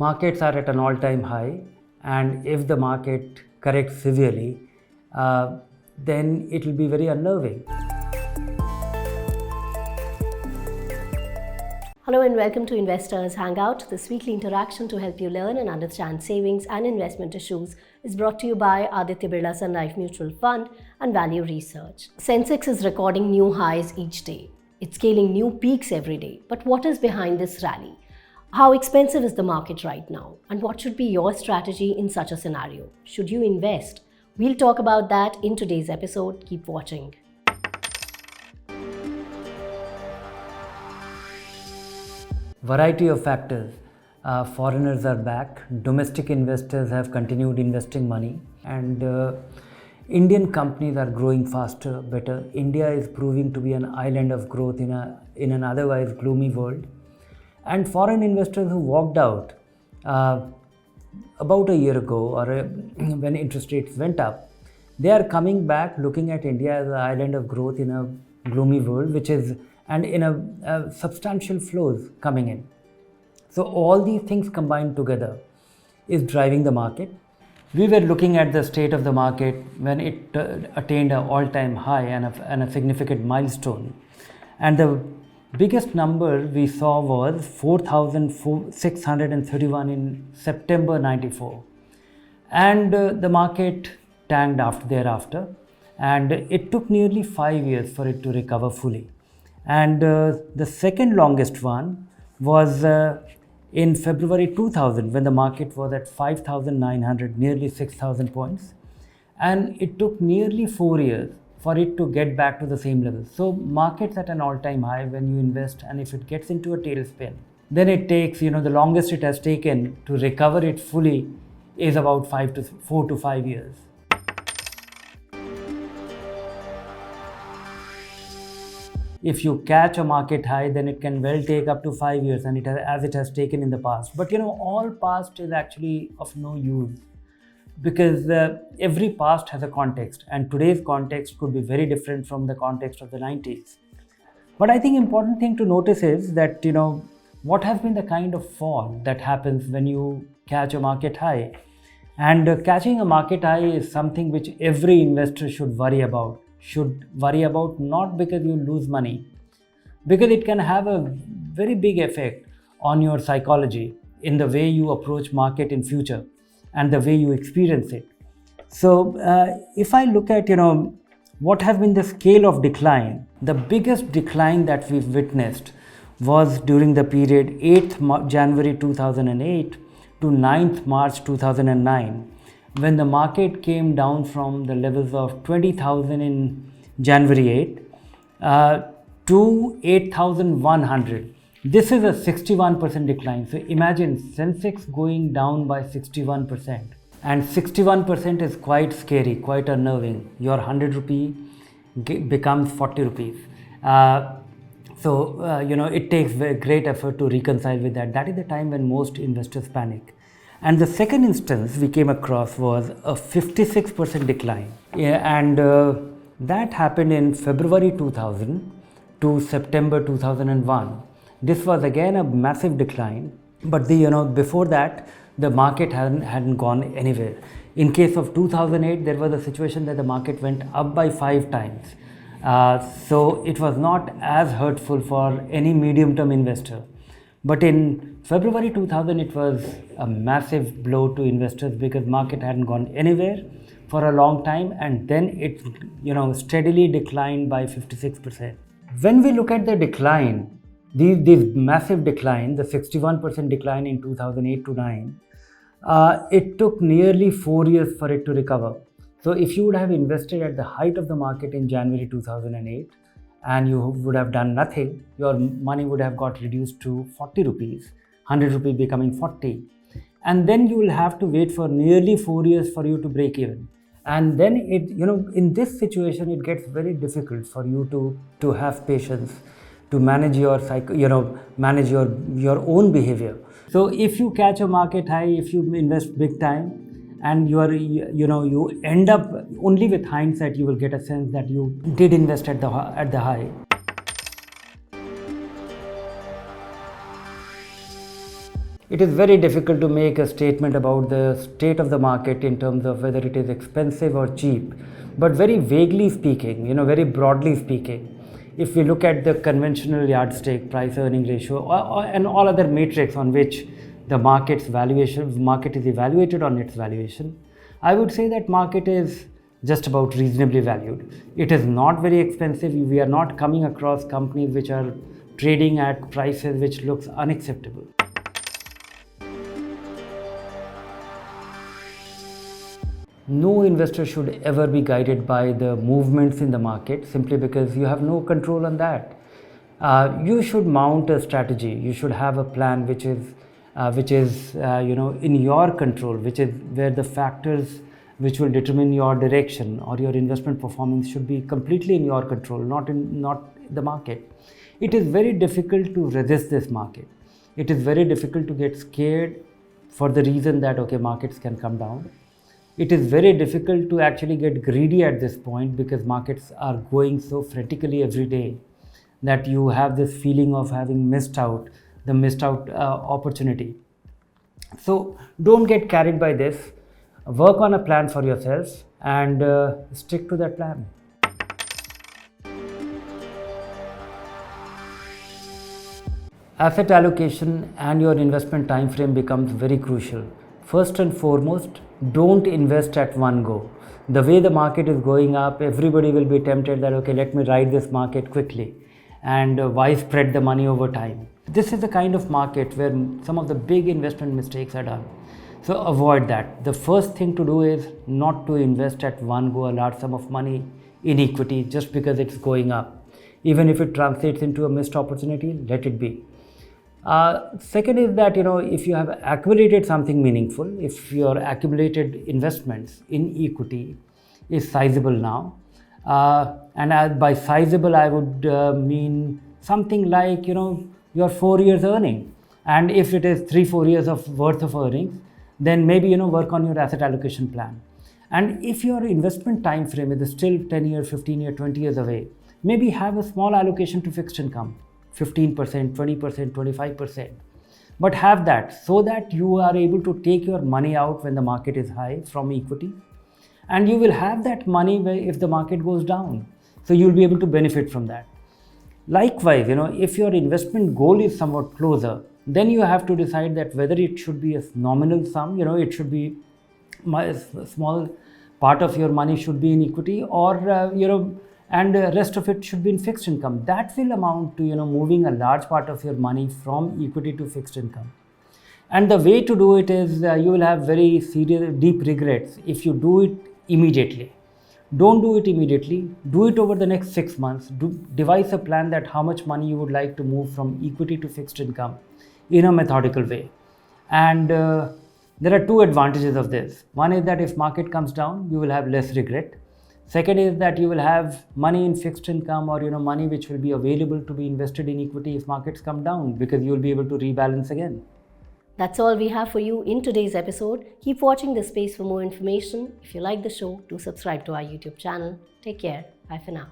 Markets are at an all-time high, and if the market corrects severely, then it will be very unnerving. Hello and welcome to Investors Hangout. This weekly interaction to help you learn and understand savings and investment issues is brought to you by Aditya Birla Sun Life Mutual Fund and Value Research. Sensex is recording new highs each day. It's scaling new peaks every day. But what is behind this rally? How expensive is the market right now? And what should be your strategy in such a scenario? Should you invest? We'll talk about that in today's episode. Keep watching. Variety of factors. Foreigners are back, domestic investors have continued investing money, and Indian companies are growing faster, better. India is proving to be an island of growth in an otherwise gloomy world. And foreign investors who walked out about a year ago or when interest rates went up, they are coming back looking at India as an island of growth in a gloomy world, and in a substantial flows coming in. So all these things combined together is driving the market. We were looking at the state of the market when it attained an all-time high and a significant milestone. And the biggest number we saw was 4,631 in September 94. And the market tanked thereafter. And it took nearly 5 years for it to recover fully. And the second longest one was in February 2000, when the market was at 5,900, nearly 6,000 points. And it took nearly 4 years for it to get back to the same level. So markets at an all-time high when you invest, and if it gets into a tailspin, then it takes, the longest it has taken to recover it fully is about 4 to 5 years. If you catch a market high, then it can well take up to 5 years, and as it has taken in the past. But all past is actually of no use, because every past has a context, and today's context could be very different from the context of the 90s. But I think important thing to notice is that, what has been the kind of fall that happens when you catch a market high. And catching a market high is something which every investor should worry about. Not because you lose money, because it can have a very big effect on your psychology in the way you approach market in future and the way you experience it. So if I look at what has been the scale of decline, the biggest decline that we've witnessed was during the period 8th January 2008 to 9th March 2009, when the market came down from the levels of 20,000 in January 8 to 8,100. This is a 61% decline. So imagine Sensex going down by 61%. And 61% is quite scary, quite unnerving. Your 100 rupee becomes 40 rupees. It takes great effort to reconcile with that. That is the time when most investors panic. And the second instance we came across was a 56% decline. That happened in February 2000 to September 2001. This was again a massive decline, but before that, the market hadn't gone anywhere. In case of 2008, there was a situation that the market went up by 5 times. So it was not as hurtful for any medium-term investor. But in February 2000, it was a massive blow to investors because market hadn't gone anywhere for a long time, and then it steadily declined by 56%. When we look at the decline, this massive decline, the 61% decline in 2008 to 9, it took nearly 4 years for it to recover. So if you would have invested at the height of the market in January 2008 and you would have done nothing, your money would have got reduced to 40 rupees, 100 rupees becoming 40. And then you will have to wait for nearly 4 years for you to break even. And then in this situation, it gets very difficult for you to have patience, to manage your manage your own behavior. So if you catch a market high, if you invest big time, and you end up only with hindsight, you will get a sense that you did invest at the high. It is very difficult to make a statement about the state of the market in terms of whether it is expensive or cheap. But very vaguely speaking, very broadly speaking, if we look at the conventional yardstick, price earning ratio, and all other metrics on which the market is evaluated on its valuation, I would say that market is just about reasonably valued. It is not very expensive. We are not coming across companies which are trading at prices which looks unacceptable. No investor should ever be guided by the movements in the market simply because you have no control on that. You should mount a strategy. You should have a plan which is in your control, which is where the factors which will determine your direction or your investment performance should be completely in your control, not the market. It is very difficult to resist this market. It is very difficult to get scared for the reason that markets can come down. It is very difficult to actually get greedy at this point because markets are going so frantically every day that you have this feeling of having missed out opportunity. So don't get carried by this. Work on a plan for yourself and stick to that plan. Asset allocation and your investment time frame becomes very crucial. First and foremost, don't invest at one go. The way the market is going up, everybody will be tempted that let me ride this market quickly, and why spread the money over time. This is the kind of market where some of the big investment mistakes are done. So avoid that. The first thing to do is not to invest at one go a large sum of money in equity just because it's going up. Even if it translates into a missed opportunity, let it be. Second is that if you have accumulated something meaningful, if your accumulated investments in equity is sizable now, and by sizable I would mean something like your 4 years earning, and if it is 3-4 years of worth of earnings, then maybe work on your asset allocation plan. And if your investment time frame is still 10 years, 15 years, 20 years away, maybe have a small allocation to fixed income. 15%, 20%, 25%. But have that so that you are able to take your money out when the market is high from equity. And you will have that money if the market goes down. So you'll be able to benefit from that. Likewise, if your investment goal is somewhat closer, then you have to decide that whether it should be a nominal sum, it should be a small part of your money should be in equity, or and the rest of it should be in fixed income. That will amount to moving a large part of your money from equity to fixed income. And the way to do it is you will have very serious, deep regrets if you do it immediately. Don't do it immediately. Do it over the next 6 months. Devise a plan that how much money you would like to move from equity to fixed income in a methodical way. And there are two advantages of this. One is that if market comes down, you will have less regret. Second is that you will have money in fixed income, or money which will be available to be invested in equity if markets come down, because you will be able to rebalance again. That's all we have for you in today's episode. Keep watching this space for more information. If you like the show, do subscribe to our YouTube channel. Take care. Bye for now.